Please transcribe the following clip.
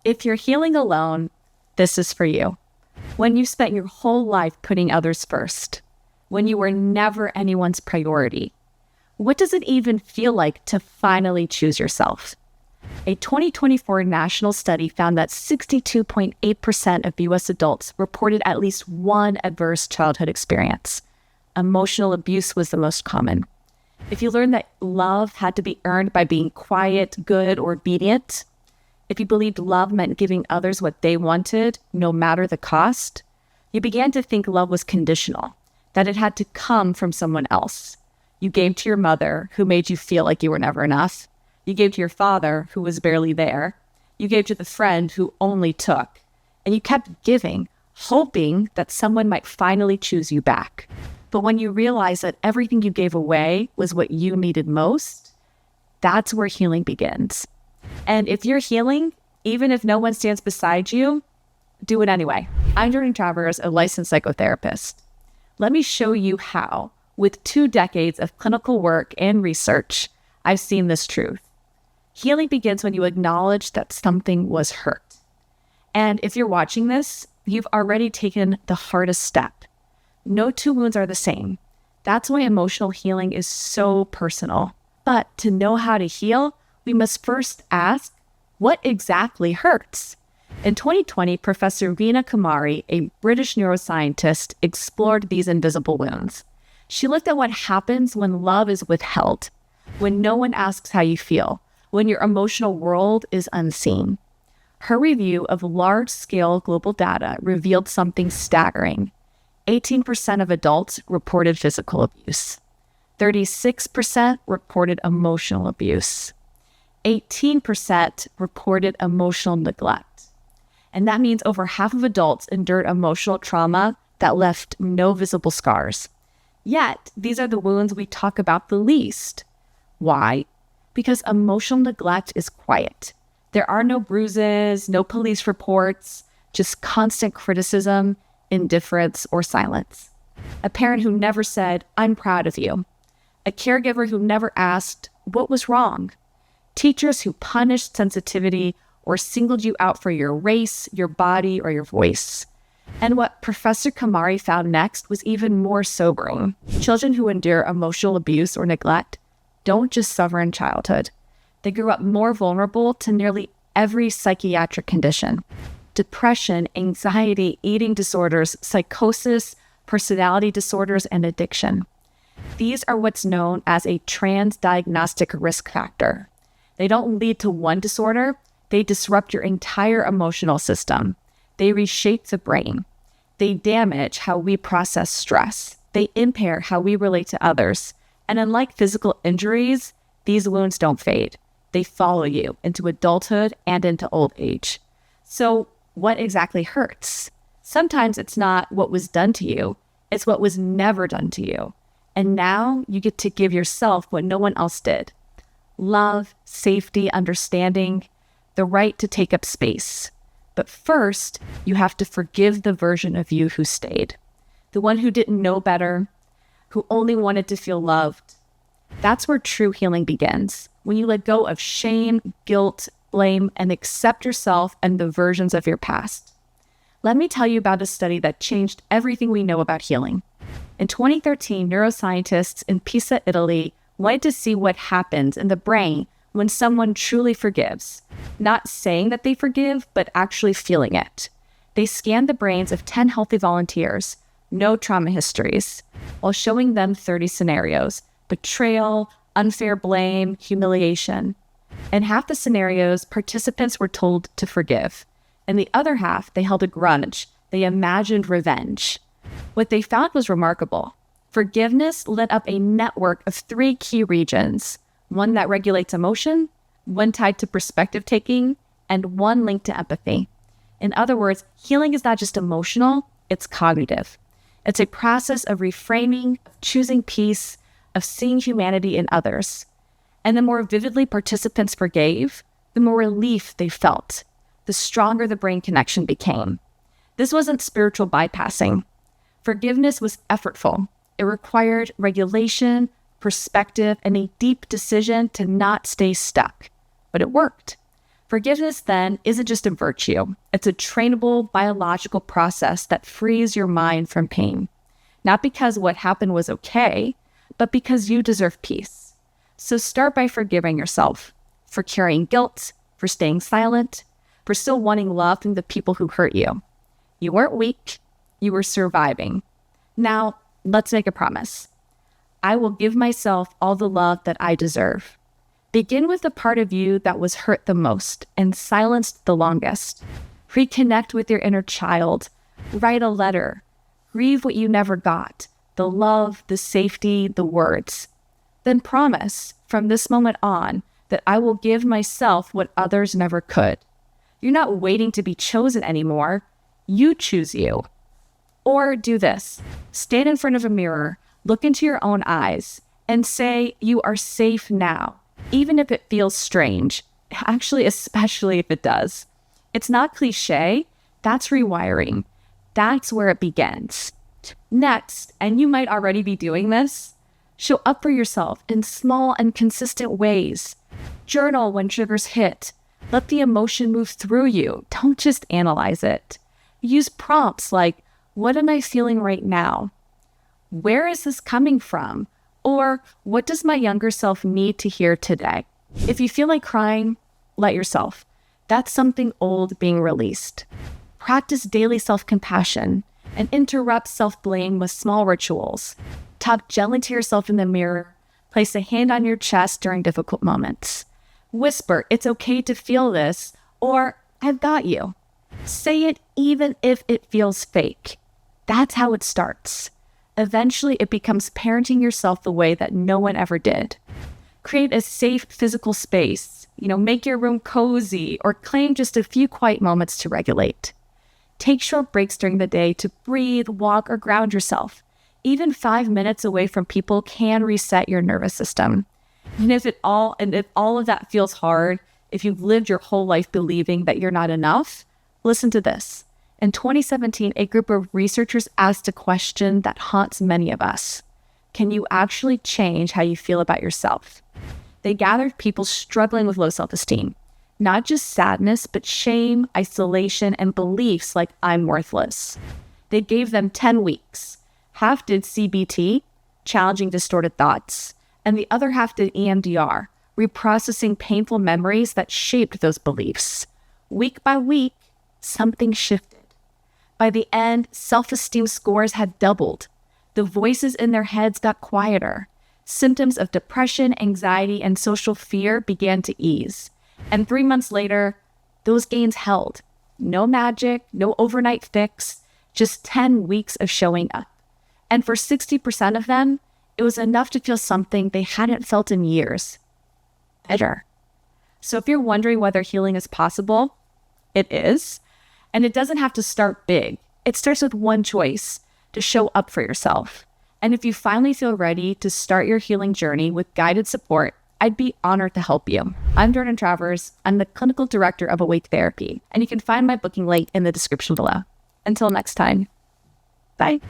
If you're healing alone, this is for you. When you spent your whole life putting others first, when you were never anyone's priority, what does it even feel like to finally choose yourself? A 2024 national study found that 62.8% of U.S. adults reported at least one adverse childhood experience. Emotional abuse was the most common. If you learned that love had to be earned by being quiet, good, or obedient, if you believed love meant giving others what they wanted, no matter the cost, you began to think love was conditional, that it had to come from someone else. You gave to your mother, who made you feel like you were never enough. You gave to your father, who was barely there. You gave to the friend who only took. And you kept giving, hoping that someone might finally choose you back. But when you realize that everything you gave away was what you needed most, that's where healing begins. And if you're healing, even if no one stands beside you, do it anyway. I'm Jordan Travers, a licensed psychotherapist. Let me show you how, with 2 decades of clinical work and research, I've seen this truth. Healing begins when you acknowledge that something was hurt. And if you're watching this, you've already taken the hardest step. No 2 wounds are the same. That's why emotional healing is so personal. But to know how to heal, we must first ask, what exactly hurts? In 2020, Professor Veena Kumari, a British neuroscientist, explored these invisible wounds. She looked at what happens when love is withheld, when no one asks how you feel, when your emotional world is unseen. Her review of large-scale global data revealed something staggering. 18% of adults reported physical abuse. 36% reported emotional abuse. 18% reported emotional neglect. And that means over half of adults endured emotional trauma that left no visible scars. Yet, these are the wounds we talk about the least. Why? Because emotional neglect is quiet. There are no bruises, no police reports, just constant criticism, indifference, or silence. A parent who never said, "I'm proud of you." A caregiver who never asked, "What was wrong?" Teachers who punished sensitivity or singled you out for your race, your body, or your voice. And what Professor Kumari found next was even more sobering. Children who endure emotional abuse or neglect don't just suffer in childhood. They grew up more vulnerable to nearly every psychiatric condition. Depression, anxiety, eating disorders, psychosis, personality disorders, and addiction. These are what's known as a transdiagnostic risk factor. They don't lead to one disorder, they disrupt your entire emotional system. They reshape the brain. They damage how we process stress. They impair how we relate to others. And unlike physical injuries, these wounds don't fade. They follow you into adulthood and into old age. So what exactly hurts? Sometimes it's not what was done to you, it's what was never done to you. And now you get to give yourself what no one else did. Love, safety, understanding, the right to take up space. But first, you have to forgive the version of you who stayed. The one who didn't know better, who only wanted to feel loved. That's where true healing begins. When you let go of shame, guilt, blame, and accept yourself and the versions of your past. Let me tell you about a study that changed everything we know about healing. In 2013, neuroscientists in Pisa, Italy, wanted to see what happens in the brain when someone truly forgives. Not saying that they forgive, but actually feeling it. They scanned the brains of 10 healthy volunteers, no trauma histories, while showing them 30 scenarios: betrayal, unfair blame, humiliation. In half the scenarios, participants were told to forgive. In the other half, they held a grudge. They imagined revenge. What they found was remarkable. Forgiveness lit up a network of 3 key regions, one that regulates emotion, one tied to perspective taking, and one linked to empathy. In other words, healing is not just emotional, it's cognitive. It's a process of reframing, of choosing peace, of seeing humanity in others. And the more vividly participants forgave, the more relief they felt, the stronger the brain connection became. This wasn't spiritual bypassing. Forgiveness was effortful. It required regulation, perspective, and a deep decision to not stay stuck. But it worked. Forgiveness then isn't just a virtue. It's a trainable biological process that frees your mind from pain. Not because what happened was okay, but because you deserve peace. So start by forgiving yourself for carrying guilt, for staying silent, for still wanting love from the people who hurt you. You weren't weak, you were surviving. Now, let's make a promise. I will give myself all the love that I deserve. Begin with the part of you that was hurt the most and silenced the longest. Reconnect with your inner child. Write a letter. Grieve what you never got, the love, the safety, the words. Then promise from this moment on that I will give myself what others never could. You're not waiting to be chosen anymore. You choose you. Or do this. Stand in front of a mirror, look into your own eyes, and say you are safe now. Even if it feels strange, actually, especially if it does. It's not cliche, that's rewiring. That's where it begins. Next, and you might already be doing this, show up for yourself in small and consistent ways. Journal when triggers hit. Let the emotion move through you. Don't just analyze it. Use prompts like, what am I feeling right now? Where is this coming from? Or what does my younger self need to hear today? If you feel like crying, let yourself. That's something old being released. Practice daily self-compassion and interrupt self-blame with small rituals. Talk gently to yourself in the mirror. Place a hand on your chest during difficult moments. Whisper, it's okay to feel this, or I've got you. Say it even if it feels fake. That's how it starts. Eventually, it becomes parenting yourself the way that no one ever did. Create a safe physical space, make your room cozy, or claim just a few quiet moments to regulate. Take short breaks during the day to breathe, walk, or ground yourself. Even 5 minutes away from people can reset your nervous system. And if all of that feels hard, if you've lived your whole life believing that you're not enough, listen to this. In 2017, a group of researchers asked a question that haunts many of us. Can you actually change how you feel about yourself? They gathered people struggling with low self-esteem, not just sadness, but shame, isolation, and beliefs like I'm worthless. They gave them 10 weeks. Half did CBT, challenging distorted thoughts, and the other half did EMDR, reprocessing painful memories that shaped those beliefs. Week by week, something shifted. By the end, self-esteem scores had doubled. The voices in their heads got quieter. Symptoms of depression, anxiety, and social fear began to ease. And 3 months later, those gains held. No magic, no overnight fix, just 10 weeks of showing up. And for 60% of them, it was enough to feel something they hadn't felt in years. Better. So if you're wondering whether healing is possible, it is. And it doesn't have to start big. It starts with one choice, to show up for yourself. And if you finally feel ready to start your healing journey with guided support, I'd be honored to help you. I'm Jordan Travers. I'm the clinical director of Awake Therapy, and you can find my booking link in the description below. Until next time, bye.